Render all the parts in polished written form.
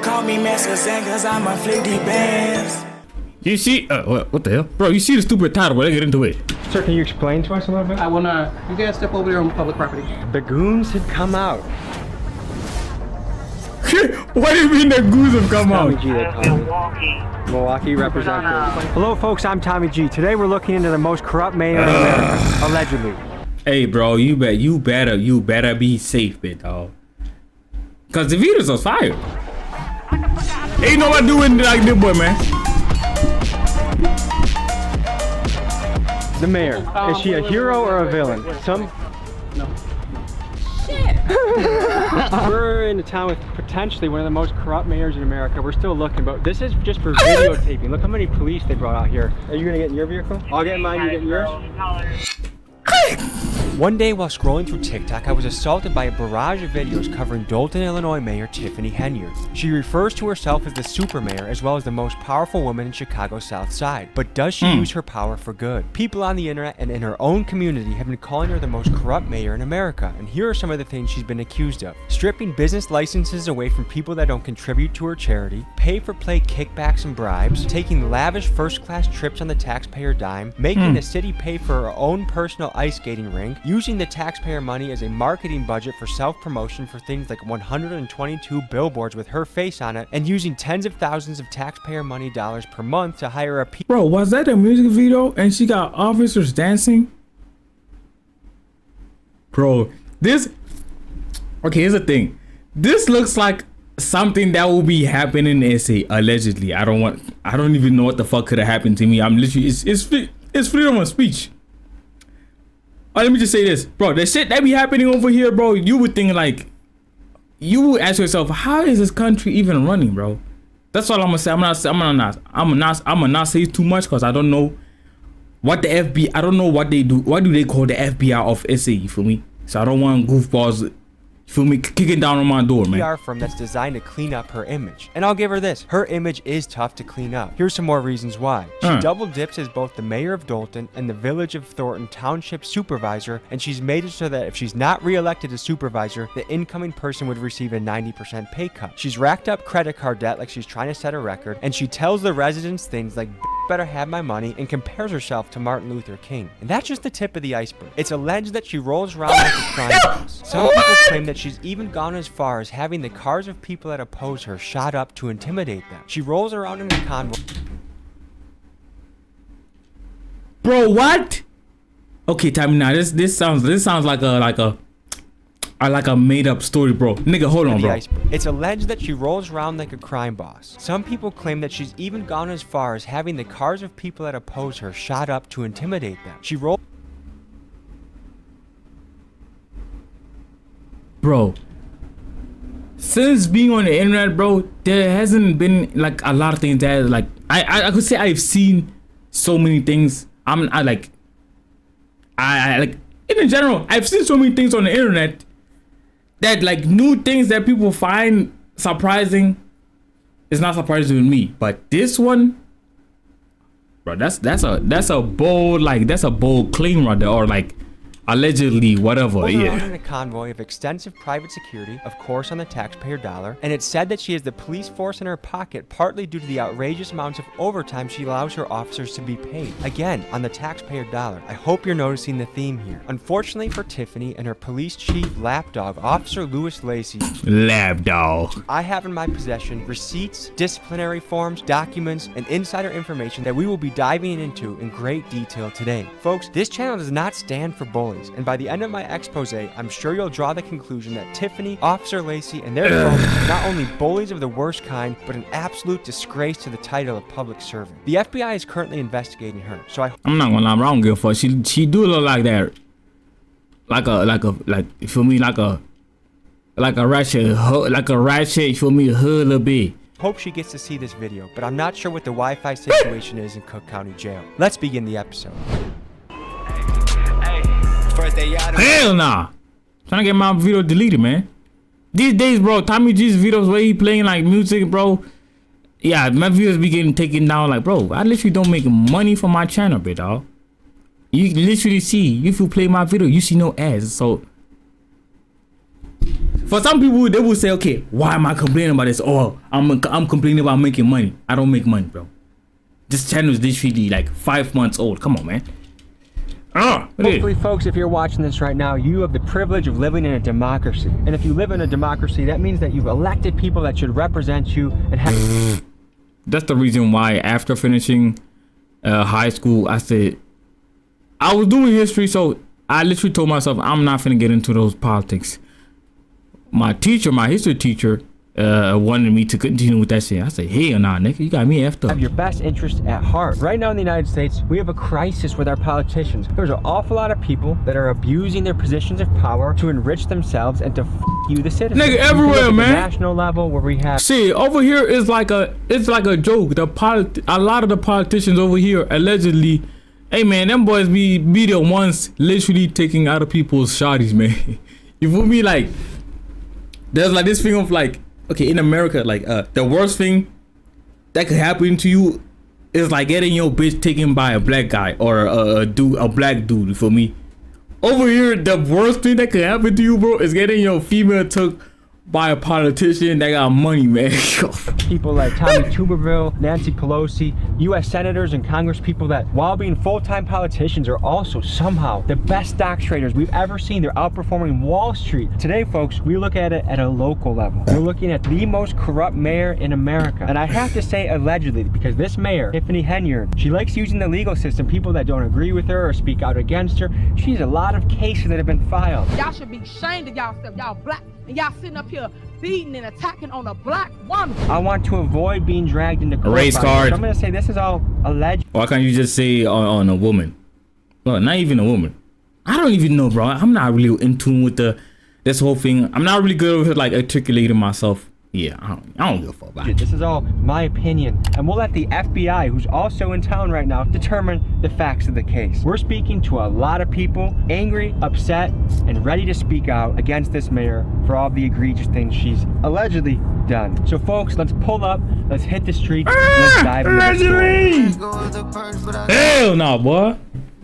call me Master Zen cause I'm a flicky bands. You see, what the hell? Bro, you see the stupid title, but let's get into it. Sir, can you explain to us a little bit? I wanna, you guys step over there on public property. The goons had come out. What do you mean the goons have come Tommy out? G, they call me. Milwaukee representative. Hello, folks, I'm Tommy G. Today we're looking into the most corrupt mayor in America, allegedly. Hey, bro, you better be safe, bit dog. Cause the videos are fire. Ain't nobody doing like this, boy, man. The mayor. Is she a hero or a villain? No. We're in a town with potentially one of the most corrupt mayors in America. We're still looking, but this is just for videotaping. Look how many police they brought out here. Are you gonna get in your vehicle? I'll get in mine, you get in yours? One day while scrolling through TikTok, I was assaulted by a barrage of videos covering Dolton, Illinois Mayor Tiffany Henyard. She refers to herself as the super mayor as well as the most powerful woman in Chicago's South Side. But does she use her power for good? People on the internet and in her own community have been calling her the most corrupt mayor in America, and here are some of the things she's been accused of. Stripping business licenses away from people that don't contribute to her charity, pay-for-play kickbacks and bribes, taking lavish first-class trips on the taxpayer dime, making the city pay for her own personal ice skating rink, using the taxpayer money as a marketing budget for self-promotion for things like 122 billboards with her face on it, and using tens of thousands of taxpayer money dollars per month to hire a Bro, was that a music video and she got officers dancing? Bro, this... Okay, here's the thing. This looks like something that will be happening in SA, allegedly. I don't even know what the fuck could have happened to me. I'm literally... It's freedom of speech. Oh, let me just say this, bro. The shit that be happening over here, bro. You would think like, you would ask yourself, how is this country even running, bro? That's all I'm gonna say. I'm gonna not say too much because I don't know what the FBI. I don't know what they do. What do they call the FBI of SA? You feel me? So I don't want goofballs. You feel me? Kicking down on my door, man. PR firm that's designed to clean up her image. And I'll give her this. Her image is tough to clean up. Here's some more reasons why. She double dips as both the mayor of Dolton and the Village of Thornton Township supervisor, and she's made it so that if she's not re-elected as supervisor, the incoming person would receive a 90% pay cut. She's racked up credit card debt like she's trying to set a record, and she tells the residents things like better have my money and compares herself to Martin Luther King. And that's just the tip of the iceberg. It's alleged that she rolls around like a crime boss. Some people claim that she's even gone as far as having the cars of people that oppose her shot up to intimidate them. She rolls around in a convoy. Bro, what? Okay, Tommy, now this sounds like a made up story, bro. Nigga, hold on, bro. It's alleged that she rolls around like a crime boss. Some people claim that she's even gone as far as having the cars of people that oppose her shot up to intimidate them. She rolls. Bro, since being on the internet, bro, there hasn't been like a lot of things that like I could say I've seen so many things. I like in general, I've seen so many things on the internet that like new things that people find surprising is not surprising to me. But this one, bro, that's a bold claim right there, or like allegedly whatever. Yeah, in a convoy of extensive private security, of course on the taxpayer dollar, and it's said that she has the police force in her pocket partly due to the outrageous amounts of overtime she allows her officers to be paid, again on the taxpayer dollar. I hope you're noticing the theme here. Unfortunately for Tiffany and her police chief lapdog, Officer Louis Lacey, lapdog, I have in my possession receipts, disciplinary forms, documents, and insider information that we will be diving into in great detail today. Folks, this channel does not stand for bullying. And by the end of my expose, I'm sure you'll draw the conclusion that Tiffany, Officer Lacey, and their folks are not only bullies of the worst kind, but an absolute disgrace to the title of public servant. The FBI is currently investigating her, so I'm not gonna lie, I don't give a fuck. She do look like that, like you feel me, like a ratchet, you feel me, a hood a little bit. Hope she gets to see this video, but I'm not sure what the Wi-Fi situation is in Cook County Jail. Let's begin the episode. Hell nah. Trying to get my video deleted, man. These days, bro, Tommy G's videos where he playing like music, bro. Yeah, my videos be getting taken down. Like, bro, I literally don't make money for my channel, bit dog. You literally see, if you play my video, you see no ads. So for some people, they will say, okay, why am I complaining about this? Oh, I'm complaining about making money. I don't make money, bro. This channel is literally like 5 months old. Come on, man. Hopefully, folks, if you're watching this right now, you have the privilege of living in a democracy. And if you live in a democracy, that means that you've elected people that should represent you and have... That's the reason why after finishing high school, I said, I was doing history, so I literally told myself, I'm not finna get into those politics. My teacher, my history teacher, wanted me to continue with that shit. I said, hell nah, nigga, you got me effed up. Have your best interest at heart. Right now in the United States, we have a crisis with our politicians. There's an awful lot of people that are abusing their positions of power to enrich themselves and to you, the citizen. Nigga, everywhere, man. National level, where we have shit over here is like a joke. A lot of the politicians over here allegedly, hey man, them boys be the ones literally taking other people's shotties, man. You feel me? Like, there's like this thing of like, okay, in America, like the worst thing that could happen to you is like getting your bitch taken by a black guy or a black dude. You feel me? Over here, the worst thing that could happen to you, bro, is getting your female took by a politician that got money, man. people like Tommy Tuberville, Nancy Pelosi, U.S. senators and Congress people that, while being full-time politicians, are also somehow the best stock traders we've ever seen. They're outperforming Wall Street. Today, folks, we look at it at a local level. We're looking at the most corrupt mayor in America. And I have to say allegedly, because this mayor, Tiffany Henyard, she likes using the legal system. People that don't agree with her or speak out against her, she has a lot of cases that have been filed. Y'all should be ashamed of y'allself. Y'all black, and y'all sitting up here beating and attacking on a black woman. I want to avoid being dragged into court. Race card. So I'm gonna say this is all alleged. Why can't you just say on a woman? Well, not even a woman. I don't even know, bro. I'm not really in tune with this whole thing. I'm not really good with like articulating myself. Yeah, I don't give a fuck about it. This is all my opinion, and we'll let the FBI, who's also in town right now, determine the facts of the case. We're speaking to a lot of people, angry, upset, and ready to speak out against this mayor for all the egregious things she's allegedly done. So folks, let's pull up, let's hit the streets, let's dive into the story. Hell no, boy.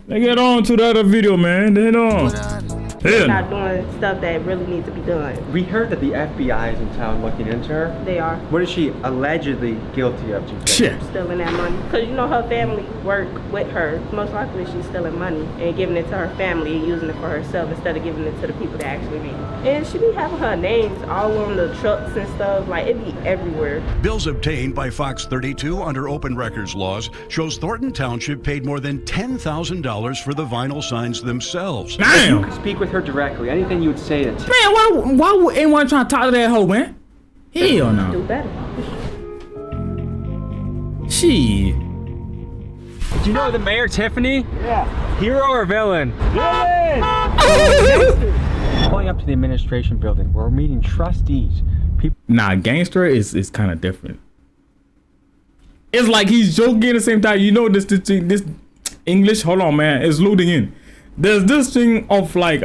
Let's get on to the other video, man. Then They're not doing stuff that really needs to be done. We heard that the FBI is in town looking into her. They are. What is she allegedly guilty of? Shit. Stealing that money. Because you know her family work with her. Most likely she's stealing money and giving it to her family and using it for herself instead of giving it to the people that actually need it. And she be having her names all on the trucks and stuff. Like, it be everywhere. Bills obtained by Fox 32 under open records laws shows Thornton Township paid more than $10,000 for the vinyl signs themselves. Damn. You could speak with her directly. Anything you would say to Man, why would anyone try to talk to that hoe, man? Hell no. Do better. Shit. Do you know the mayor, Tiffany? Yeah. Hero or villain? Villain! Pulling up to the administration building where we're meeting trustees. Nah, gangster is kind of different. It's like he's joking at the same time. You know this English. Hold on, man. It's loading in. There's this thing of like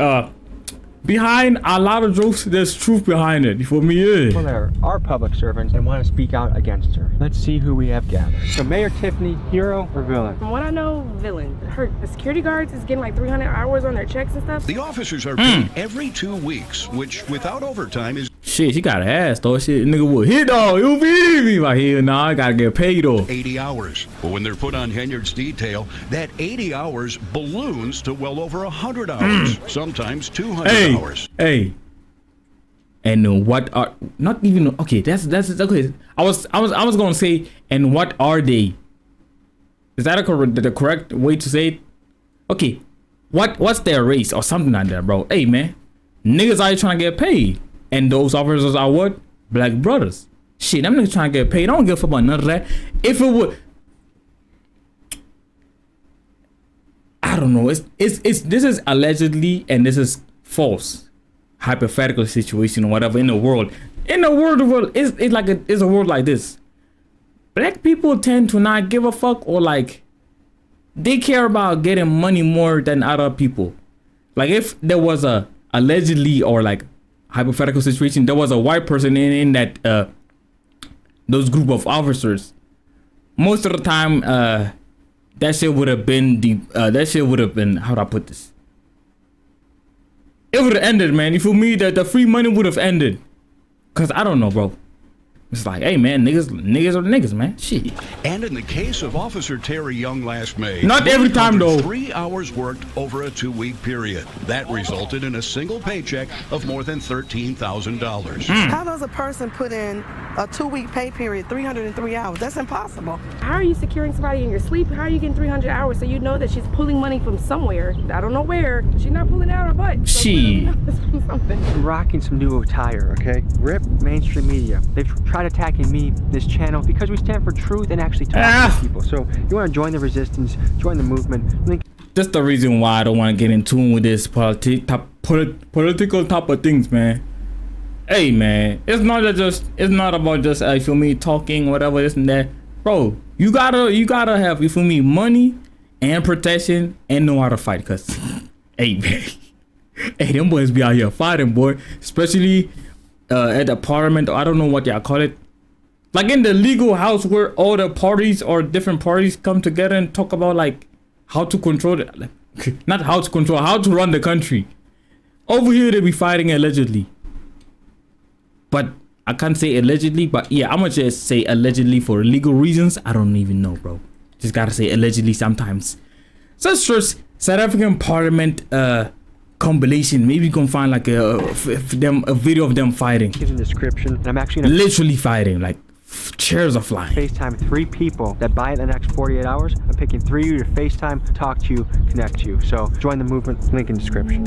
behind a lot of jokes, there's truth behind it. For me, yeah. Well, there are public servants and want to speak out against her. Let's see who we have gathered. So, Mayor Tiffany, hero or villain? From what I know, villain. The security guards is getting like 300 hours on their checks and stuff. The officers are paid every 2 weeks, which without overtime is Shit, she got an ass though. Shit, nigga would hit dog. You feel me? Like, hell nah, I gotta get paid though. 80 hours. But when they're put on Henyard's detail, that 80 hours balloons to well over 100 hours, sometimes 200 hours. Hey. And what are not even okay? That's okay. I was gonna say, and what are they? Is that the correct way to say it? Okay, what's their race or something like that, bro? Hey man, niggas are trying to get paid, and those officers are what? Black brothers. Shit, them niggas trying to get paid. I don't give a fuck about none of that. If it would, I don't know. It's this is allegedly and this is false. Hypothetical situation or whatever in the world. In the world, it's a world like this. Black people tend to not give a fuck, or like they care about getting money more than other people. Like if there was a allegedly or like hypothetical situation, there was a white person in that those group of officers. Most of the time, that shit would have been how do I put this? it would have ended, man. You feel me? That the free money would have ended. Cause I don't know, bro. It's like, hey man, niggas are niggas, man. Shit. And in the case of Officer Terry Young last May, Not every time, though. 3 hours worked over a 2-week period. That resulted in a single paycheck of more than $13,000. How does a person put in a 2-week pay period, 303 hours? That's impossible. How are you securing somebody in your sleep? How are you getting 300 hours so you know that she's pulling money from somewhere? I don't know where. She's not pulling out her butt. So She. from something. I'm rocking some new attire, okay? Rip mainstream media. They've tried attacking me, this channel, because we stand for truth and actually talk to people. So you want to join the resistance, join the movement. Link. That's the reason why I don't want to get in tune with this political type of things, man. Hey, man, it's not about just you feel me, talking, whatever, this and that, bro. You gotta have, you feel me, money and protection and know how to fight. Cause, hey, man, hey, them boys be out here fighting, boy. Especially at the parliament. I don't know what y'all call it. Like in the legal house where all the parties or different parties come together and talk about like how to control it. Like, not how to control, how to run the country. Over here they be fighting allegedly. But I can't say allegedly, but yeah, I'm gonna just say allegedly for legal reasons. I don't even know, bro. Just gotta say allegedly sometimes. So it's just South African Parliament compilation. Maybe you can find like a video of them fighting. Gives a description, and I'm actually literally fighting, like chairs are flying. FaceTime 3 people that buy it in the next 48 hours. I'm picking 3 of you to FaceTime, talk to you, connect you. So join the movement, link in description.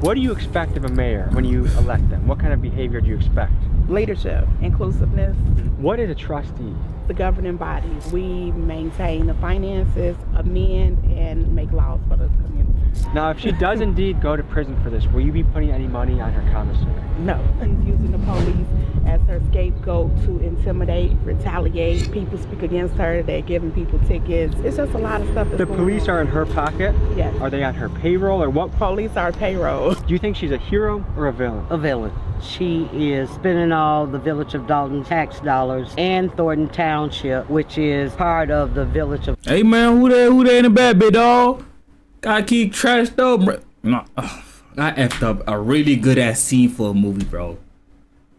What do you expect of a mayor when you elect them? What kind of behavior do you expect? Leadership, inclusiveness. What is a trustee? The governing body. We maintain the finances, amend, and make laws for the community. Now, if she does indeed go to prison for this, will you be putting any money on her commissary? No. She's using the police as her scapegoat to intimidate, retaliate. People speak against her. They're giving people tickets. It's just a lot of stuff. The police are in her pocket? Yes. Are they on her payroll or what? Police are payroll. Do you think she's a hero or a villain? A villain. She is spending all the Village of Dalton tax dollars and Thornton Township, which is part of the Village of... Hey man, who there in the back, big dog? Gotta keep trashed up, bro. No, I effed up a really good ass scene for a movie, bro.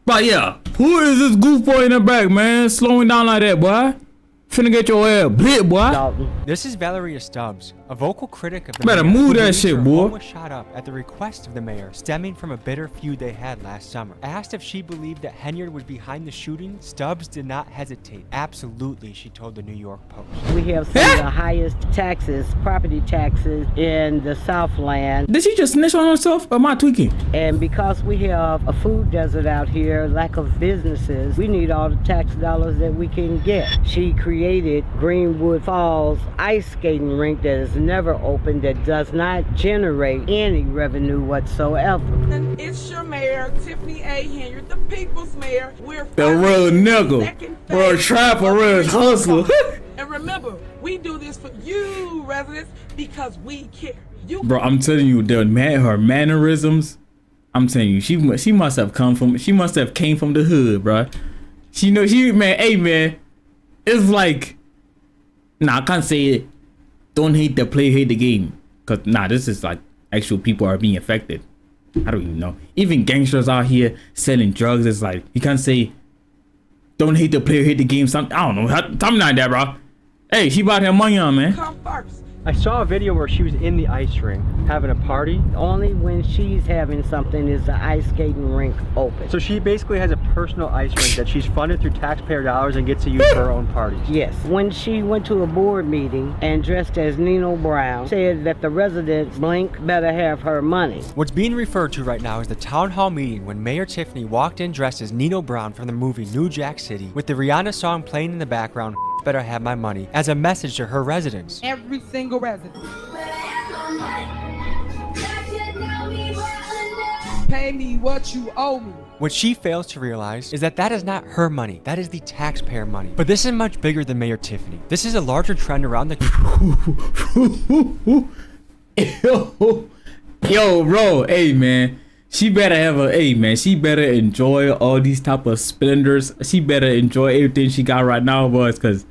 But yeah, who is this goofball in the back, man? Slowing down like that, boy. Finna get your ass blit, boy. Dalton. This is Valeria Stubbs, a vocal critic of the Better mayor, move who that believes shit, her boy. home was shot up at the request of the mayor, stemming from a bitter feud they had last summer. Asked if she believed that Henyard was behind the shooting, Stubbs did not hesitate. Absolutely, she told the New York Post. We have some of the highest taxes, property taxes in the Southland. Did she just snitch on herself or am I tweaking? And because we have a food desert out here, lack of businesses, we need all the tax dollars that we can get. She created Greenwood Falls ice skating rink that is never open, that does not generate any revenue whatsoever. It's your mayor, Tiffany A. Henyard, the people's mayor. We're the real nigga, real trapper, real hustler. And remember, we do this for you residents because we care. Bro, I'm telling you, her mannerisms. I'm telling you, she must have came from the hood, bro. Hey man, it's like, nah, I can't say it. Don't hate the play, hate the game. Cause nah, this is like actual people are being affected. I don't even know. Even gangsters out here selling drugs. It's like you can't say don't hate the player, hate the game. Something I don't know. Something like that, bro. Hey, she bought her money on, man. Come first. I saw a video where she was in the ice rink having a party. Only when she's having something is the ice skating rink open. So she basically has a personal ice rink that she's funded through taxpayer dollars and gets to use for her own parties. Yes. When she went to a board meeting and dressed as Nino Brown, said that the residents blink better have her money. What's being referred to right now is the town hall meeting when Mayor Tiffany walked in dressed as Nino Brown from the movie New Jack City with the Rihanna song playing in the background, Better Have My Money, as a message to her residents. Every single resident. Pay me what you owe me. What she fails to realize is that that is not her money. That is the taxpayer money. But this is much bigger than Mayor Tiffany. This is a larger trend around the... Yo, bro. Hey, man. She better she better enjoy all these type of splendors. She better enjoy everything she got right now, boys, because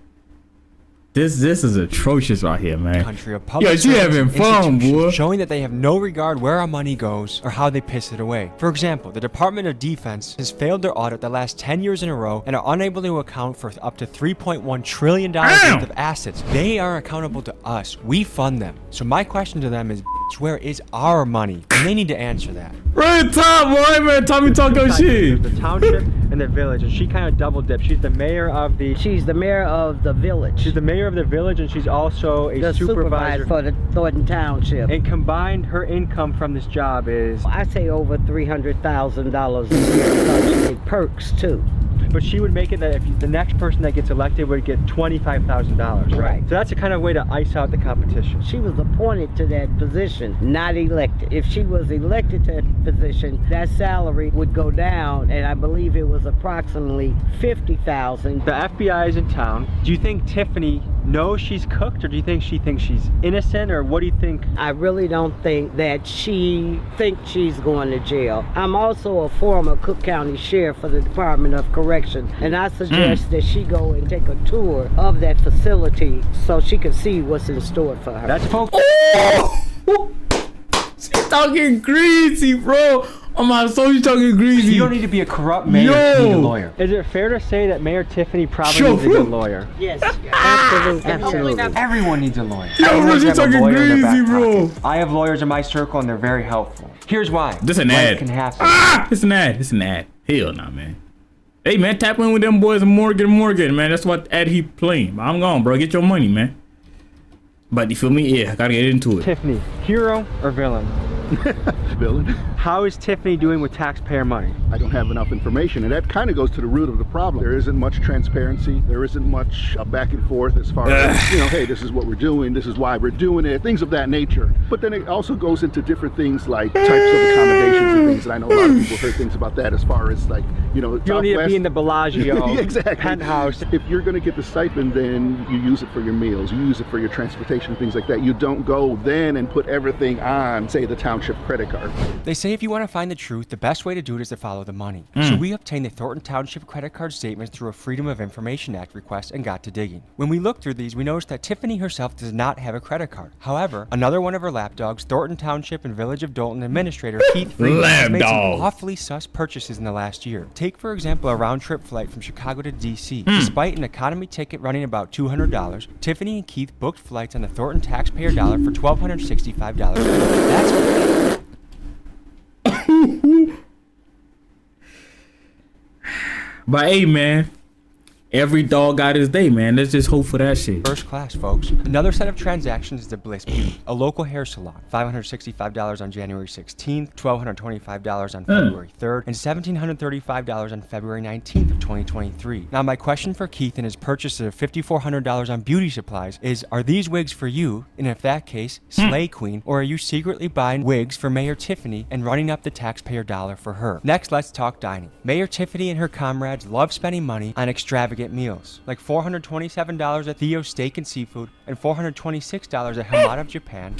This is atrocious right here, man. Country of public Yo, she servants having and fun, institutions, boy. showing that they have no regard where our money goes or how they piss it away. For example, the Department of Defense has failed their audit the last 10 years in a row and are unable to account for up to $3.1 trillion worth of assets. They are accountable to us. We fund them. So my question to them is, where is our money? And they need to answer that. Right top, boy, man. Tommy talk your shit. The township and the village, and she kind of double dipped. She's the mayor of the. She's the mayor of the village. She's the mayor of the village, and she's also a the supervisor for the Thornton Township. And combined, her income from this job is. I say over $300,000 a year. Because she get perks too. But she would make it that if the next person that gets elected would get $25,000, right? So that's a kind of way to ice out the competition. She was appointed to that position, not elected. If she was elected to that position, that salary would go down, and I believe it was approximately $50,000. The FBI is in town. Do you think Tiffany knows she's cooked, or do you think she thinks she's innocent, or what do you think? I really don't think that she thinks she's going to jail. I'm also a former Cook County Sheriff for the Department of Corrections, and I suggest that she go and take a tour of that facility so she can see what's in store for her. That's folks. Oh! She's talking greasy, bro. Oh my soul, you talking greasy. You don't need to be a corrupt mayor to need a lawyer. Is it fair to say that Mayor Tiffany probably needs a good lawyer? Yes, absolutely. Absolutely. Everyone needs a lawyer. Yo, bro, she talking greasy, bro. I have lawyers in my circle and they're very helpful. Here's why. This an Life ad. Can happen. It's an ad. It's an ad. Hell nah, man. Hey, man, tap in with them boys and Morgan, man. That's what ad he playing. I'm gone, bro. Get your money, man. But you feel me? Yeah, I gotta get into it. Tiffany, hero or villain? Villain. How is Tiffany doing with taxpayer money? I don't have enough information, and that kind of goes to the root of the problem. There isn't much transparency. There isn't much back and forth as far as, you know, hey, this is what we're doing, this is why we're doing it, things of that nature. But then it also goes into different things like types of accommodations and things, and I know a lot of people heard things about that as far as like, you know, You don't need to be in the Bellagio exactly. penthouse. If you're going to get the stipend, then you use it for your meals, you use it for your transportation, things like that. You don't go then and put everything on, say, the township credit card. They say if you want to find the truth, the best way to do it is to follow the money. So we obtained the Thornton Township credit card statements through a Freedom of Information Act request and got to digging. When we looked through these, we noticed that Tiffany herself does not have a credit card. However, another one of her lapdogs, Thornton Township and Village of Dalton Administrator Keith Freeman, has made some awfully sus purchases in the last year. Take, for example, a round-trip flight from Chicago to DC. Despite an economy ticket running about $200, Tiffany and Keith booked flights on the Thornton taxpayer dollar for $1,265. That's But hey, man, every dog got his day, man. Let's just hope for that shit. first class, folks. Another set of transactions is the Bliss Beauty, a local hair salon. $565 on January 16th, $1,225 on February 3rd, and $1,735 on February 19th of 2023. Now, my question for Keith and his purchase of $5,400 on beauty supplies is, are these wigs for you? And if that case, Slay Queen, or are you secretly buying wigs for Mayor Tiffany and running up the taxpayer dollar for her? Next, let's talk dining. Mayor Tiffany and her comrades love spending money on extravagant meals, like $427 at Theo's Steak and Seafood and $426 at Hamada of Japan.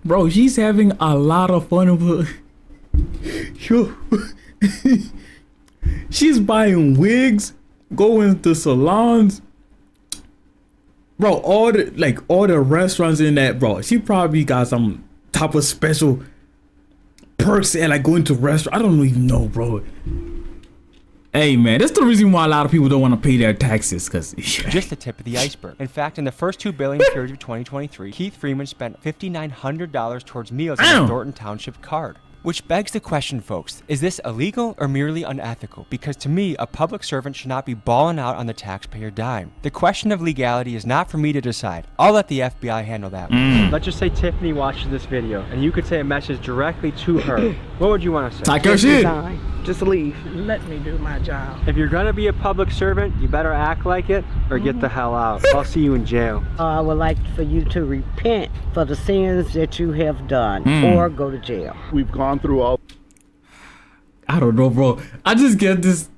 Bro, she's having a lot of fun with her. She's buying wigs, going to salons. Bro, all the restaurants in that, bro, she probably got some type of special perks and like going to restaurants. I don't even know, bro. Hey, man, that's the reason why a lot of people don't want to pay their taxes, because just the tip of the iceberg. In fact, in the first 2 billing period of 2023, Keith Freeman spent $5,900 towards meals on the Thornton Township card. Which begs the question, folks, is this illegal or merely unethical? Because to me, a public servant should not be balling out on the taxpayer dime. The question of legality is not for me to decide. I'll let the FBI handle that one. Let's just say Tiffany watches this video, and you could say a message directly to her. What would you want to say? Talk your shit. Just leave. Let me do my job. If you're gonna be a public servant, you better act like it or get the hell out. I'll see you in jail. I would like for you to repent for the sins that you have done or go to jail. We've gone through all. I don't know, bro. I just get this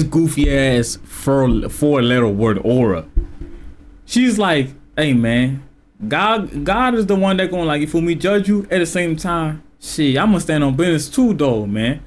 goofy ass four-letter word aura. She's like, hey, man, God is the one that gonna, like, you feel me, judge you. At the same time, shit, I'm gonna stand on business too, though, man.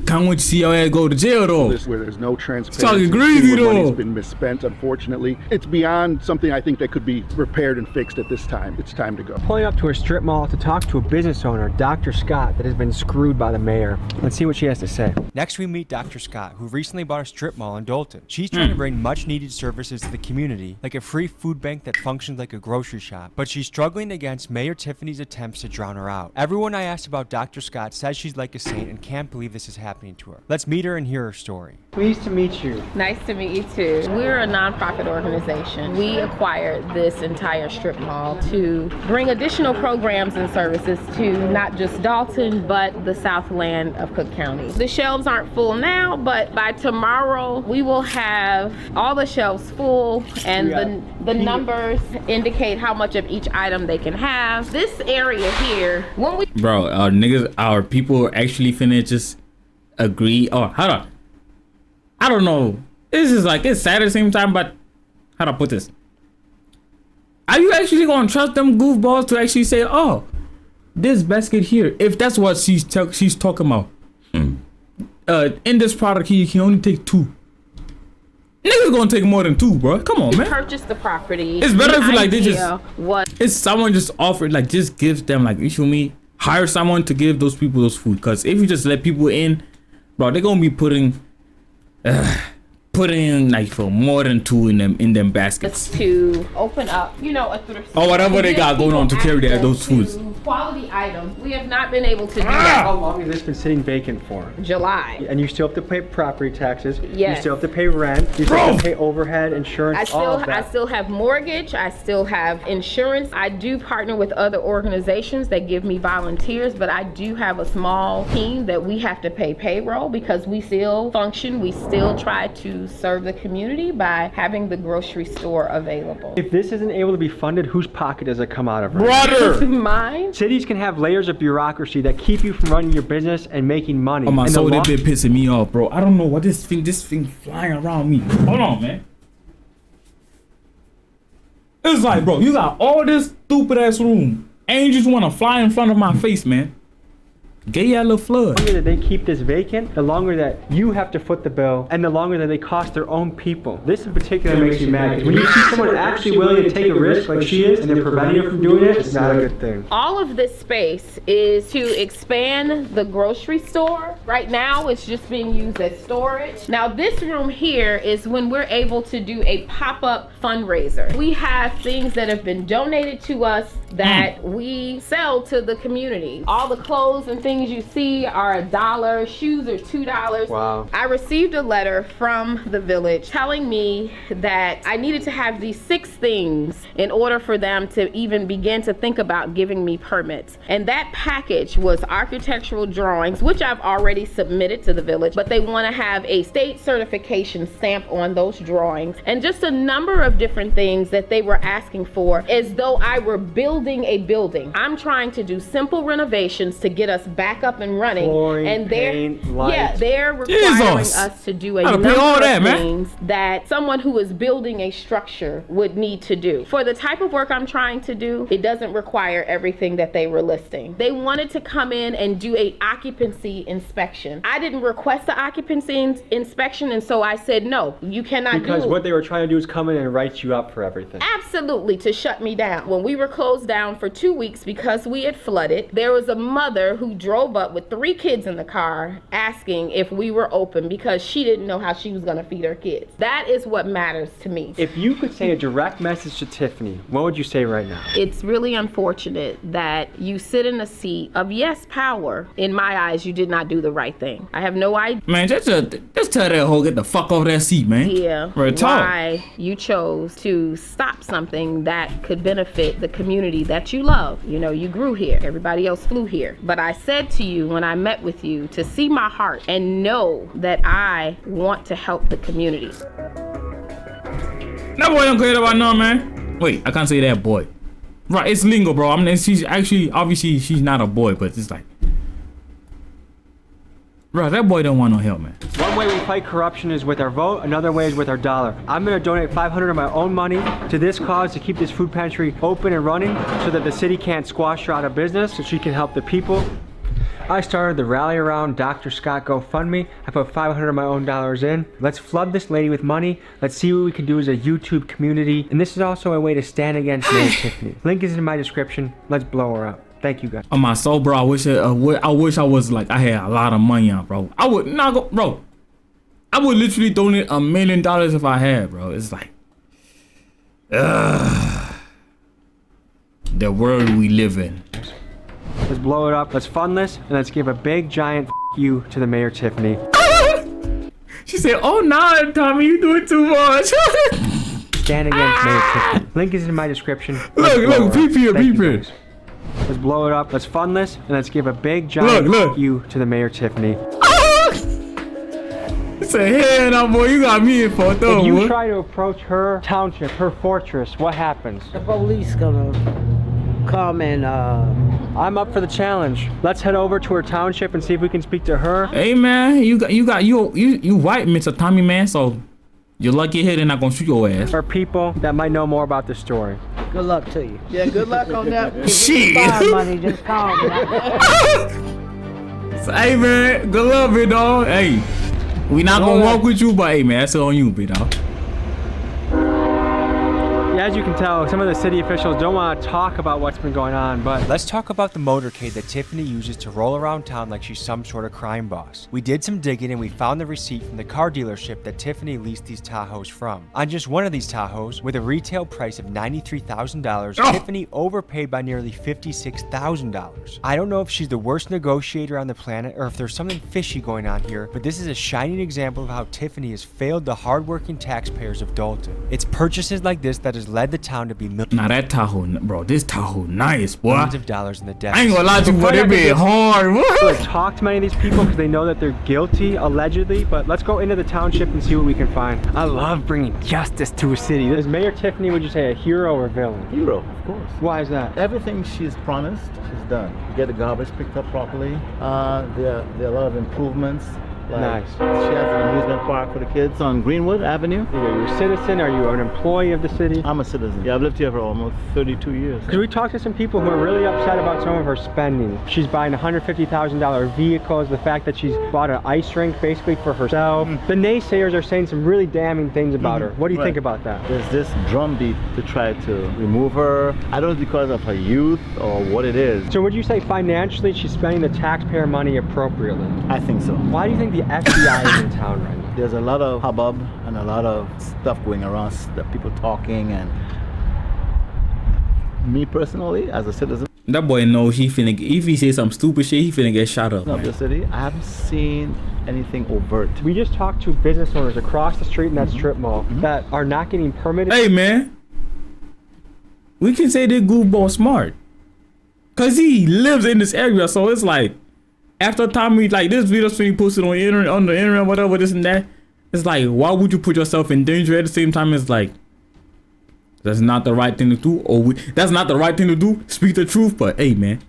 Can't wait to see your ass go to jail though. Where there's no transparency. Talking greasy where money's though. been misspent, unfortunately. It's beyond something I think that could be repaired and fixed at this time. It's time to go. Pulling up to a strip mall to talk to a business owner, Dr. Scott, that has been screwed by the mayor. Let's see what she has to say. Next, we meet Dr. Scott, who recently bought a strip mall in Dolton. She's trying to bring much needed services to the community, like a free food bank that functions like a grocery shop. But she's struggling against Mayor Tiffany's attempts to drown her out. Everyone I asked about Dr. Scott says she's like a saint and can't believe this is happening to her. Let's meet her and hear her story. Pleased to meet you. Nice to meet you too. We're a nonprofit organization. We acquired this entire strip mall to bring additional programs and services to not just Dolton, but the Southland of Cook County. The shelves aren't full now, but by tomorrow we will have all the shelves full, and the numbers indicate how much of each item they can have. This area here, when we our people actually finna just agree. Oh, hold on. I don't know. This is like, it's sad at the same time, but how do I put this? Are you actually gonna trust them goofballs to actually say, oh, this basket here, if that's what she's talking about? In this product here, you can only take 2. Niggas gonna take more than 2, bro. Come on, man. purchase the property, It's better if like they idea just was it's someone just offered, like, just gives them, like, you feel me? Hire someone to give those people those food. Cause if you just let people in, bro, they're gonna be putting like for more than 2 in them baskets. to open up, a thrift store. Or whatever they got going on to carry those foods. Quality items. We have not been able to do that. How long has this been sitting vacant for? July. And you still have to pay property taxes. Yes. You still have to pay rent. You still have to pay overhead, insurance, all of that. I still have mortgage. I still have insurance. I do partner with other organizations that give me volunteers, but I do have a small team that we have to pay payroll because we still function. We still try to serve the community by having the grocery store available. If this isn't able to be funded, whose pocket does it come out of? Brother! Mine. Cities can have layers of bureaucracy that keep you from running your business and making money. Oh my And soul, the they've been pissing me off, bro. I don't know what this thing flying around me. Hold on, man. It's like, bro, you got all this stupid ass room, and you just want to fly in front of my face, man. Get your little flood. The longer that they keep this vacant, the longer that you have to foot the bill, and the longer that they cost their own people. This in particular makes me mad, because when you see someone actually willing to take a risk like she is, and they're preventing her from doing it, it's not a good thing. All of this space is to expand the grocery store. Right now, it's just being used as storage. Now, this room here is when we're able to do a pop-up fundraiser. We have things that have been donated to us that we sell to the community. All the clothes and things you see are $1, shoes are $2. Wow. I received a letter from the village telling me that I needed to have these 6 things in order for them to even begin to think about giving me permits. And that package was architectural drawings, which I've already submitted to the village, but they want to have a state certification stamp on those drawings, and just a number of different things that they were asking for, as though I were building a building. I'm trying to do simple renovations to get us back up and running. Flooring, and paint, lights. they're requiring Jesus. us to do a Gotta number pay all of that, man. things that someone who is building a structure would need to do. For the type of work I'm trying to do, it doesn't require everything that they were listing. They wanted to come in and do a occupancy inspection. I didn't request the occupancy inspection, and so I said, no, you cannot do it. Because what they were trying to do is come in and write you up for everything. Absolutely, to shut me down. When we were closed down for 2 weeks because we had flooded, there was a mother who drove up with 3 kids in the car asking if we were open because she didn't know how she was going to feed her kids. That is what matters to me. If you could say a direct message to Tiffany, what would you say right now? It's really unfortunate that you sit in a seat of yes power. In my eyes, you did not do the right thing. I have no idea. Man, just tell that hoe get the fuck off that seat, man. Yeah, Real talk. why you chose to stop something that could benefit the community that you love. You grew here. Everybody else flew here. But I said to you when I met with you to see my heart and know that I want to help the community. That boy don't care about none, man. Wait, I can't say that boy. Right, it's lingo, bro. I mean, she's actually, obviously, she's not a boy, but it's like, bro, that boy don't want no help, man. One way we fight corruption is with our vote, another way is with our dollar. I'm gonna donate $500 of my own money to this cause to keep this food pantry open and running so that the city can't squash her out of business, so she can help the people. I started the Rally Around Dr. Scott GoFundMe. I put $500 of my own dollars in. Let's flood this lady with money. Let's see what we can do as a YouTube community. And this is also a way to stand against Mayor Tiffany. Link is in my description. Let's blow her up. Thank you guys. On my soul, bro, I wish I was like, I had a lot of money on, bro. I would not go, bro. I would literally donate $1 million if I had, bro. It's like, the world we live in. Let's blow it up. Let's fund this, and let's give a big giant you to the Mayor Tiffany. She said, "Oh nah, Tommy, you doing too much." Stand against Mayor Tiffany. Link is in my description. Look, peep here. Let's blow it up. Let's fund this, and let's give a big giant you to the Mayor Tiffany. Say, hey, now, boy, you got me in for it, though. If you try to approach her township, her fortress, what happens? The police gonna come and I'm up for the challenge. Let's head over to her township and see if we can speak to her. Hey man, you white, Mr. Tommy, man, so you're lucky here they're not gonna shoot your ass. Or people that might know more about this story. good luck to you. Yeah, good luck on that. Shit. Fire money, just call me. Hey man, good luck, big dog. Hey, we not gonna walk with you, but hey man, that's on you, big dog. As you can tell, some of the city officials don't want to talk about what's been going on, but let's talk about the motorcade that Tiffany uses to roll around town like she's some sort of crime boss. We did some digging and we found the receipt from the car dealership that Tiffany leased these Tahoes from. On just one of these Tahoes, with a retail price of $93,000, Tiffany overpaid by nearly $56,000. I don't know if she's the worst negotiator on the planet or if there's something fishy going on here, but this is a shining example of how Tiffany has failed the hardworking taxpayers of Dolton. It's purchases like this that has led the town to be Now that Tahoe, bro, this Tahoe nice, boy. millions of dollars in the debt. I ain't gonna lie to you, but it be hard. Like, talk to many of these people because they know that they're guilty, allegedly, but let's go into the township and see what we can find. I love bringing justice to a city. Is Mayor Tiffany, would you say, a hero or villain? Hero, of course. Why is that? Everything she's promised, she's done. Get the garbage picked up properly. There are a lot of improvements. Like, nice. She has an amusement park for the kids on Greenwood Avenue. Are you a citizen? Are you an employee of the city? I'm a citizen. Yeah, I've lived here for almost 32 years. Because we talked to some people who are really upset about some of her spending. She's buying $150,000 vehicles, the fact that she's bought an ice rink basically for herself. The naysayers are saying some really damning things about her. What do you think about that? There's this drumbeat to try to remove her. I don't know if it's because of her youth or what it is. So would you say financially she's spending the taxpayer money appropriately? I think so. Why do you think the FBI is in town right now? There's a lot of hubbub and a lot of stuff going around, people talking, and me personally, as a citizen, that boy knows he finna, if he say some stupid shit, he finna get shot up. Of the city, I haven't seen anything overt. We just talked to business owners across the street in that strip mall that are not getting permitted. Hey man, we can say that goofball smart, cause he lives in this area, so it's like, after Tommy, like, this video's being posted on the internet, whatever, this and that, it's like, why would you put yourself in danger? At the same time, it's like, that's not the right thing to do, or that's not the right thing to do, speak the truth. But hey man,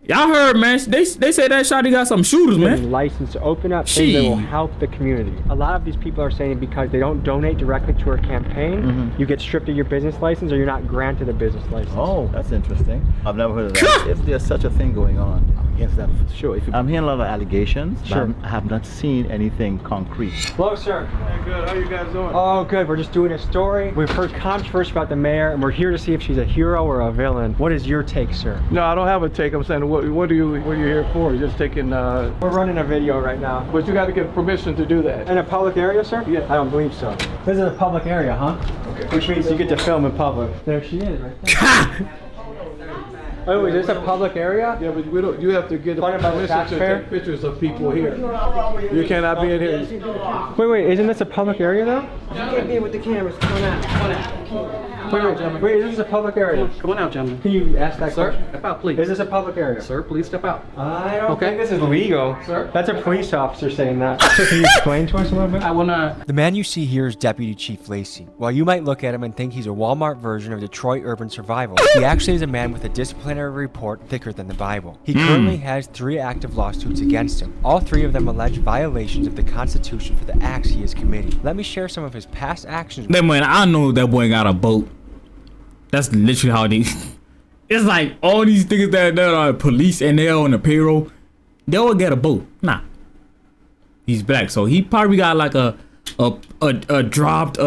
y'all heard, man, they say that Shotty got some shooters, man. License to open up things that will help the community. A lot of these people are saying because they don't donate directly to her campaign, you get stripped of your business license or you're not granted a business license. Oh, that's interesting. I've never heard of that. If there's such a thing going on, I'm against that for sure. I'm hearing a lot of allegations, but I have not seen anything concrete. Hello, sir. Hey, good. How you guys doing? Oh, good. We're just doing a story. We've heard controversy about the mayor, and we're here to see if she's a hero or a villain. What is your take, sir? No, I don't have a take. I'm saying, what are you here for? You're just taking. We're running a video right now. But you got to get permission to do that. In a public area, sir? Yeah. I don't believe so. This is a public area, huh? Okay. Which means you get to film in public. There she is, right there. Oh, is this a public area? Yeah, but we don't. You have to get permission to take pictures of people here. You cannot be in here. Wait, isn't this a public area though? You can't be with the cameras. Come on out. Come on out. Wait, is this a public area? Come on out, gentlemen. Can you ask that question? Sir, step out, please. Is this a public area? Sir, please step out. I don't think this is legal. Sir? That's a police officer saying that. So can you explain to us a little bit? I will not. The man you see here is Deputy Chief Lacey. While you might look at him and think he's a Walmart version of Detroit Urban Survival, he actually is a man with a disciplinary report thicker than the Bible. He currently has 3 active lawsuits against him. All 3 of them allege violations of the Constitution for the acts he has committed. Let me share some of his past actions. That man, I know that boy got a boat. That's literally how they. It's like all these niggas that are police and they're on the payroll, they all get a boat. Nah, he's black, so he probably got like a dropped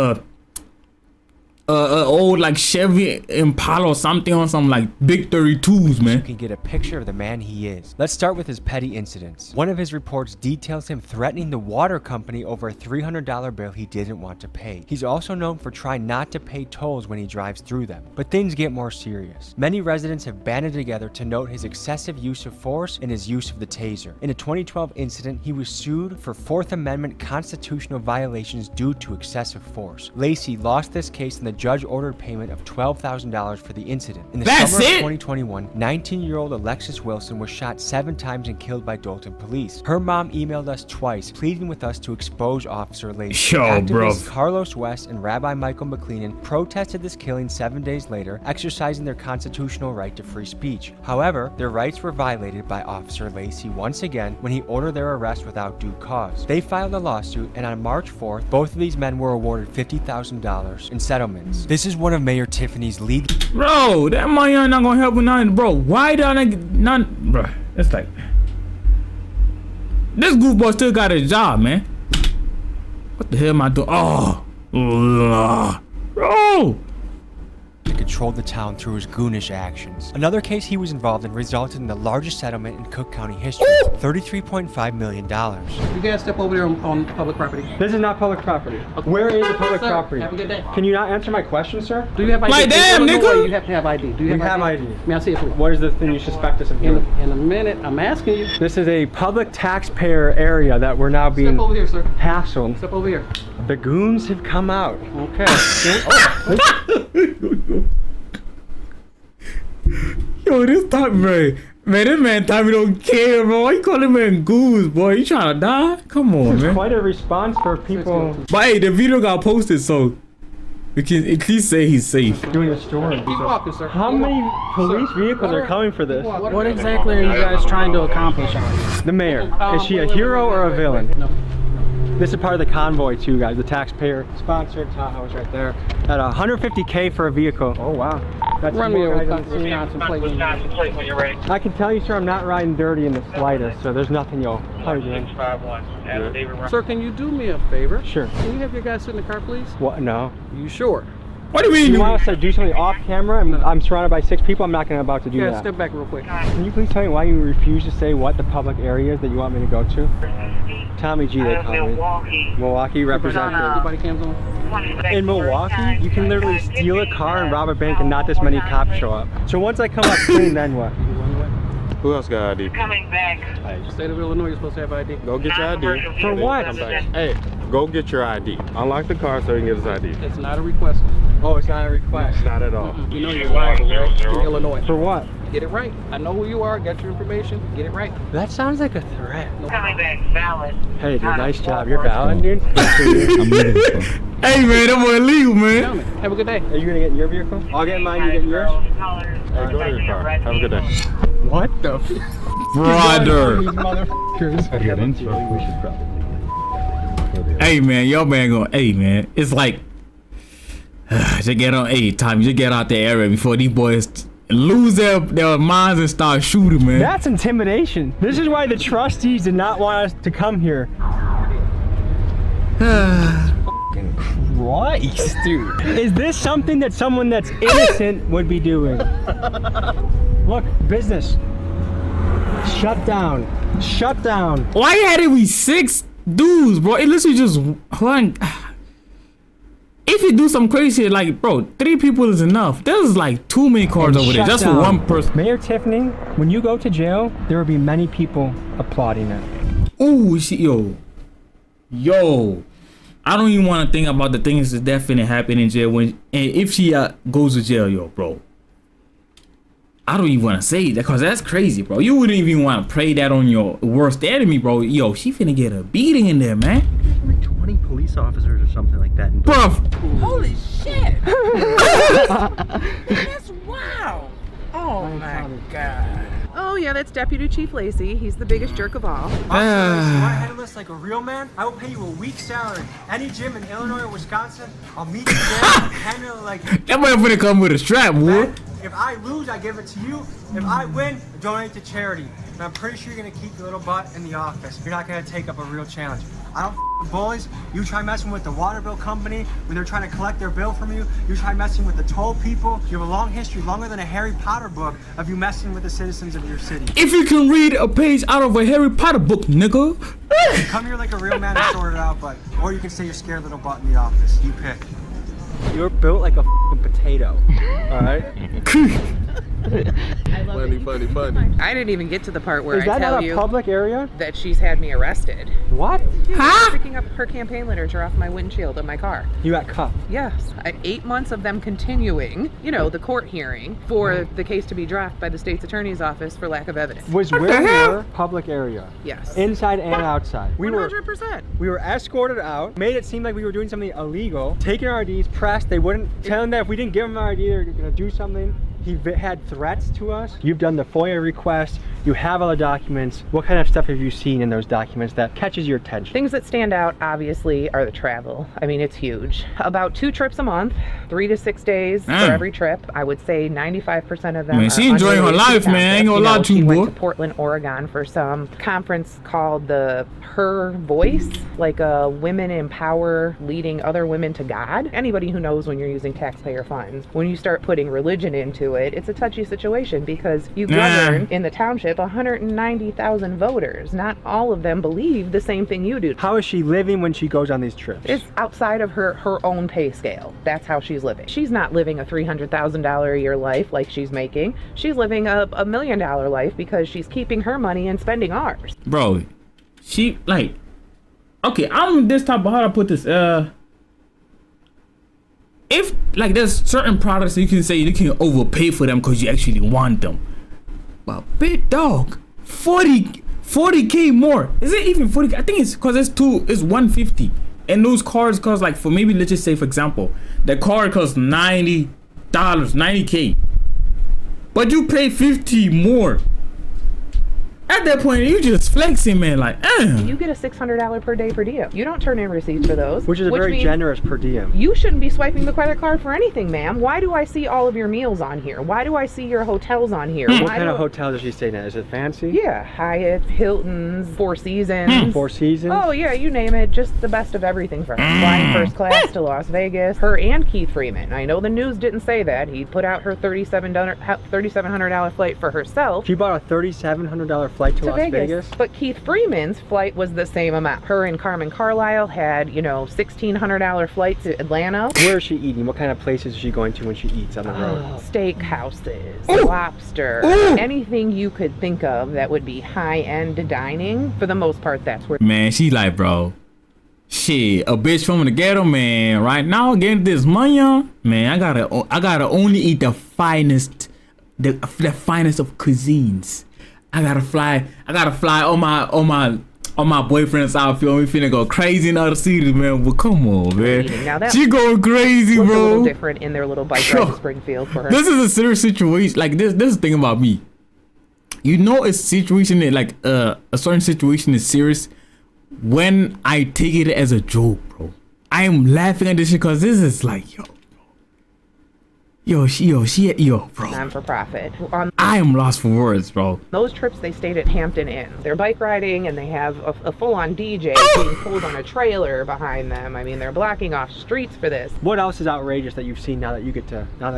old like Chevy Impala or something on some like big 32s, man. You can get a picture of the man he is. Let's start with his petty incidents. One of his reports details him threatening the water company over a $300 bill he didn't want to pay. He's also known for trying not to pay tolls when he drives through them. But things get more serious. Many residents have banded together to note his excessive use of force and his use of the taser. In a 2012 incident, he was sued for Fourth Amendment constitutional violations due to excessive force. Lacey lost this case and the judge ordered payment of $12,000 for the incident. In the summer of 2021, 19-year-old Alexis Wilson was shot 7 times and killed by Dolton police. Her mom emailed us twice, pleading with us to expose Officer Lacey. Activists Carlos West and Rabbi Michael McLennan protested this killing 7 days later, exercising their constitutional right to free speech. However, their rights were violated by Officer Lacey once again when he ordered their arrest without due cause. They filed a lawsuit, and on March 4th, both of these men were awarded $50,000 in settlement. This is one of Mayor Tiffany's lead. Bro, that money ain't not gonna help with nothing, bro. Why don't I not, bro? It's like this goofball still got a job, man. What the hell am I doing? Oh, bro. To control the town through his goonish actions. Another case he was involved in resulted in the largest settlement in Cook County history, $33.5 million. You guys step over there on public property. This is not public property. Okay. Where is the public property? Have a good day. Can you not answer my question, sir? Do you have ID? My damn, nigga! You have to have ID. Do you have ID? May I see it, please? What is the thing you suspect us of doing? In a minute, I'm asking you. This is a public taxpayer area that we're now being Step over here, sir. hassled. Step over here. The goons have come out. Okay. Yo, this Tommy, man, this man Tommy don't care, bro. Why you call him man goose, boy? You trying to die? Come on, man. Quite a response for people. But hey, the video got posted, so we can at least say he's safe. Doing a story. Keep walking, sir. How many police vehicles are coming for this? What exactly are you guys trying to accomplish on this? The mayor. Is she a hero or a villain? No. This is part of the convoy too, guys. The taxpayer sponsored Tahoe's right there. At $150K for a vehicle. Oh wow. That's Run me over Wisconsin plate when you're ready. I can tell you, sir, I'm not riding dirty in the slightest, so there's nothing you'll hurt you. Sir, can you do me a favor? Sure. Can you have your guys sit in the car, please? What? No. You sure? What do you mean? You want us to do something off camera and I'm surrounded by 6 people? I'm not going to about to do that. Yeah, step back real quick. Can you please tell me why you refuse to say what the public areas that you want me to go to? Tommy G, they call me. Milwaukee representative. Everybody cams on? In Milwaukee, you can literally steal a car and rob a bank and not this many cops show up. So once I come up clean, then what? Who else got ID? Coming back. State of Illinois, you're supposed to have ID. Go get your ID. For what? Hey, go get your ID. Unlock the car so you can get his ID. It's not a request. Oh, it's not a request. Not at all. You know you're lying in Illinois. For what? Get it right. I know who you are. Got your information. Get it right. That sounds like a threat. Coming back. Valid. Hey, dude, nice job. You're valid, dude. Hey, man, that boy illegal, man. Have a good day. Are you gonna get in your vehicle? I'll get in mine. You get in yours. Hey, go to your car. Have a good day. What the? Brother. Hey, man, your man going. Hey, man, it's like just get on. Hey, Tommy, just get out the area before these boys lose their minds and start shooting, man. That's intimidation. This is why the trustees did not want us to come here. Fucking Christ, dude. Is this something that someone that's innocent would be doing? Look, business. Shut down. Shut down. Why had it be 6 dudes, bro? It literally just one. If you do some crazy shit, like, bro, 3 people is enough. There's like too many cars over there just for one person. Mayor Tiffany, when you go to jail, there will be many people applauding it. Ooh, yo, I don't even want to think about the things that definitely happen in jail when, and if she goes to jail, yo, bro. I don't even want to say that because that's crazy, bro. You wouldn't even want to pray that on your worst enemy, bro. Yo, she finna get a beating in there, man. Like 20 police officers or something like that. Bro. Holy shit. That's wow. Oh my God. Oh yeah, that's Deputy Chief Lacey. He's the biggest jerk of all. Want to handle this like a real man? I will pay you a week's salary. Any gym in Illinois or Wisconsin, I'll meet you there and handle it like... That boy finna come with a strap, boy. If I lose, I give it to you. If I win, I donate to charity. And I'm pretty sure you're gonna keep your little butt in the office. You're not gonna take up a real challenge. I don't with bullies. You try messing with the water bill company when they're trying to collect their bill from you. You try messing with the toll people. You have a long history, longer than a Harry Potter book, of you messing with the citizens of your city. If you can read a page out of a Harry Potter book, nigga. Come here like a real man and sort it out, but or you can stay your scared little butt in the office. You pick. You're built like a potato. All right. Funny. I didn't even get to the part where I tell you public area that she's had me arrested. What? Yeah, picking up her campaign literature off my windshield of my car. You got cuffed? Yes. 8 months of them continuing, the court hearing for the case to be dropped by the state's attorney's office for lack of evidence. Was where we were public area? Yes. Inside and outside. 100%. We were escorted out, made it seem like we were doing something illegal, taking our IDs, pressed. They wouldn't tell them that if we didn't give them our ID, they were gonna do something. He had threats to us. You've done the FOIA request. You have all the documents. What kind of stuff have you seen in those documents that catches your attention? Things that stand out, obviously, are the travel. I mean, it's huge. About 2 trips a month, 3 to 6 days for every trip. I would say 95% of them Man, she enjoying her life, man. I ain't gonna lie to you, boy. She went to Portland, Oregon for some conference called the Her Voice, like women empower leading other women to God. Anybody who knows when you're using taxpayer funds, when you start putting religion into it, it's a touchy situation because you govern in the township 190,000 voters. Not all of them believe the same thing you do. How is she living when she goes on these trips? It's outside of her own pay scale. That's how she's living. She's not living a $300,000 a year life like she's making. She's living a $1 million life because she's keeping her money and spending ours. Bro, she okay, I'm this type of how to put this. If there's certain products you can say you can overpay for them because you actually want them. But big dog, 40K more. Is it even 40K? I think it's because it's 150. And those cars cost for maybe let's just say for example, the car costs $90, 90K. But you pay 50 more. At that point, you just flexing, man. You get a $600 per day per diem. You don't turn in receipts for those. Which is very generous per diem. You shouldn't be swiping the credit card for anything, ma'am. Why do I see all of your meals on here? Why do I see your hotels on here? What kind of hotel does she stay in? Is it fancy? Yeah, Hyatt, Hilton's, Four Seasons. Four Seasons? Oh yeah, you name it. Just the best of everything for her. Flying first class to Las Vegas. Her and Keith Freeman. I know the news didn't say that. He put out her $3,700 flight for herself. She bought a $3,700 flight to Las Vegas. But Keith Freeman's flight was the same amount. Her and Carmen Carlisle had, $1,600 flight to Atlanta. Where is she eating? What kind of places is she going to when she eats on the road? Steak houses, lobster, anything you could think of that would be high-end dining. For the most part, that's where. Man, she bro, shit, a bitch from the ghetto, man. Right now, getting this money on, man, I gotta only eat the finest, the finest of cuisines. I gotta fly on my boyfriend's outfit. We finna go crazy in other cities, man. But come on, man. Now she going crazy, bro. A little different in their little bike ride to Springfield for her. This is a serious situation. This is the thing about me. A situation that a certain situation is serious when I take it as a joke, bro. I am laughing at this shit because this is Yo, bro. Non-for-profit. I am lost for words, bro. Those trips, they stayed at Hampton Inn. They're bike riding and they have a full-on DJ being pulled on a trailer behind them. I mean, they're blocking off streets for this. What else is outrageous that you've seen now that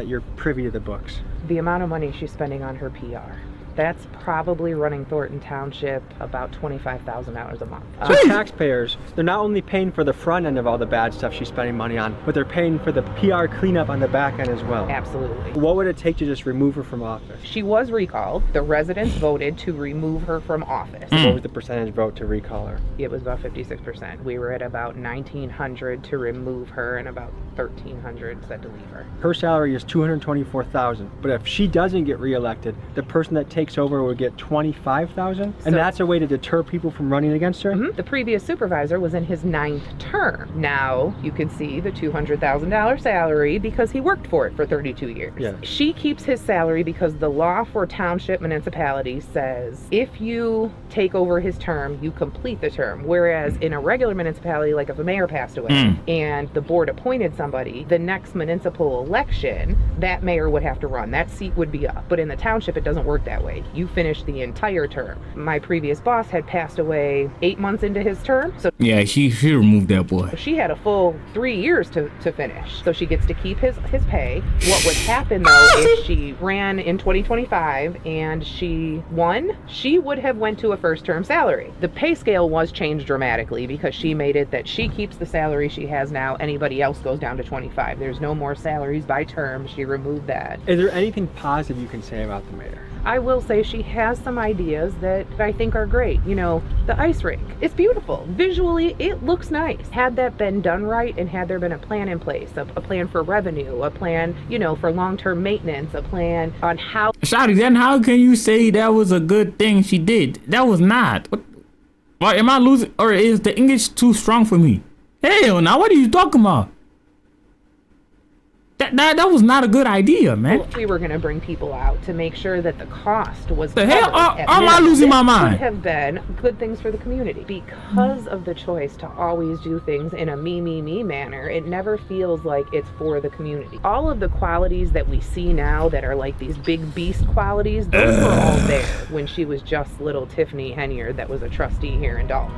you're privy to the books? The amount of money she's spending on her PR. That's probably running Thornton Township about $25,000 a month. So taxpayers, they're not only paying for the front end of all the bad stuff she's spending money on, but they're paying for the PR cleanup on the back end as well. Absolutely. What would it take to just remove her from office? She was recalled. The residents voted to remove her from office. What was the percentage vote to recall her? It was about 56%. We were at about 1,900 to remove her and about 1,300 said to leave her. Her salary is $224,000, but if she doesn't get reelected, the person that takes takes over would get $25,000, and that's a way to deter people from running against her? The previous supervisor was in his 9th term. Now you can see the $200,000 salary because he worked for it for 32 years. Yeah. She keeps his salary because the law for township municipalities says if you take over his term, you complete the term. Whereas in a regular municipality, like if a mayor passed away and the board appointed somebody, the next municipal election, that mayor would have to run. That seat would be up. But in the township, it doesn't work that way. You finish the entire term. My previous boss had passed away 8 months into his term. So yeah, she removed that boy. she had a full 3 years to finish. So she gets to keep his pay. What would happen though if she ran in 2025 and she won, she would have went to a first term salary. The pay scale was changed dramatically because she made it that she keeps the salary she has now. Anybody else goes down to 25. There's no more salaries by term. She removed that. Is there anything positive you can say about the mayor? I will say she has some ideas that I think are great. You know, the ice rink, it's beautiful. Visually, it looks nice. Had that been done right and had there been a plan in place, a plan for revenue, a plan, you know, for long-term maintenance, a plan on how... Shawty, then how can you say that was a good thing she did? That was not. What, am I losing, or is the English too strong for me? Hell, now what are you talking about? That was not a good idea, man. We were going to bring people out to make sure that the cost was the hell am I losing my mind? Could have been good things for the community because of the choice to always do things in a me manner. It never feels like it's for the community. All of the qualities that we see now that are like these big beast qualities, those were all there when she was just little Tiffany Henier that was a trustee here in Dalton.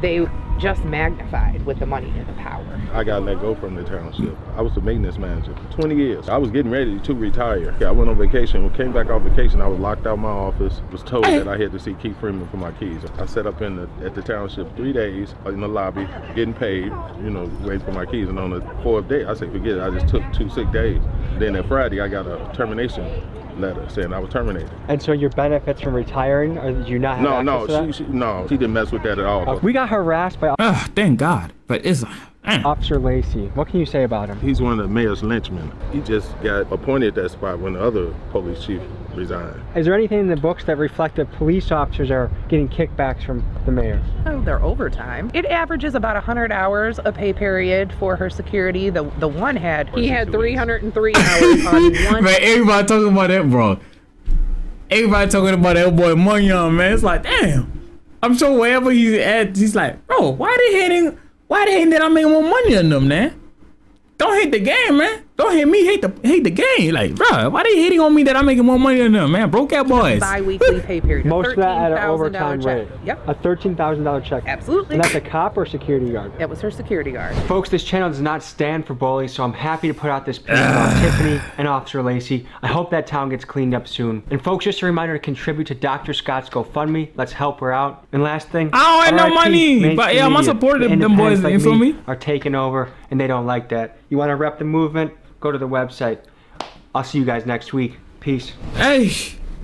They just magnified with the money and the power. I got let go from the township. I was the maintenance manager for 20 years. I was getting ready to retire. I went on vacation. When I came back off vacation, I was locked out of my office. Was told that I had to see Keith Freeman for my keys. I sat up at the township 3 days in the lobby, getting paid, you know, waiting for my keys. And on the 4th day, I said, forget it. I just took 2 sick days. Then that Friday, I got a termination letter saying I was terminated. And so your benefits from retiring, or did you not have access to that? She didn't mess with that at all. We got harassed by thank God, but it's Officer Lacey. What can you say about him? He's one of the mayor's lynchmen. He just got appointed at that spot when the other police chief resigned. Is there anything in the books that reflect that police officers are getting kickbacks from the mayor? Oh, they're overtime. It averages about 100 hours a pay period for her security. The one he had 303 hours on one. Man, everybody talking about that, bro. Everybody talking about that boy Munyon, man. It's like, damn. I'm sure wherever he's at, he's like, bro, why they hating that I'm making more money than them, man? Don't hate the game, man. Don't hate me, hate the game. Like, bro, why they hating on me that I'm making more money than them, man? Broke out boys. Bi-weekly pay period. Most of that at an overtime rate. Yep. A $13,000 check. Absolutely. And that's a cop or security guard? That was her security guard. Folks, this channel does not stand for bullying, so I'm happy to put out this piece about Tiffany and Officer Lacey. I hope that town gets cleaned up soon. And folks, just a reminder to contribute to Dr. Scott's GoFundMe. Let's help her out. And last thing, I don't have no money, but yeah, I'm not supporting them boys. You feel me? Are taking over, and they don't like that. You want to rep the movement? Go to the website. I'll see you guys next week. Peace. Hey,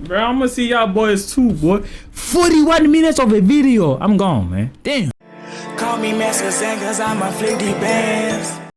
bro, I'm gonna see y'all boys too, boy. 41 minutes of a video. I'm gone, man. Damn. Call me Master Zen, cause I'm a flick these bands.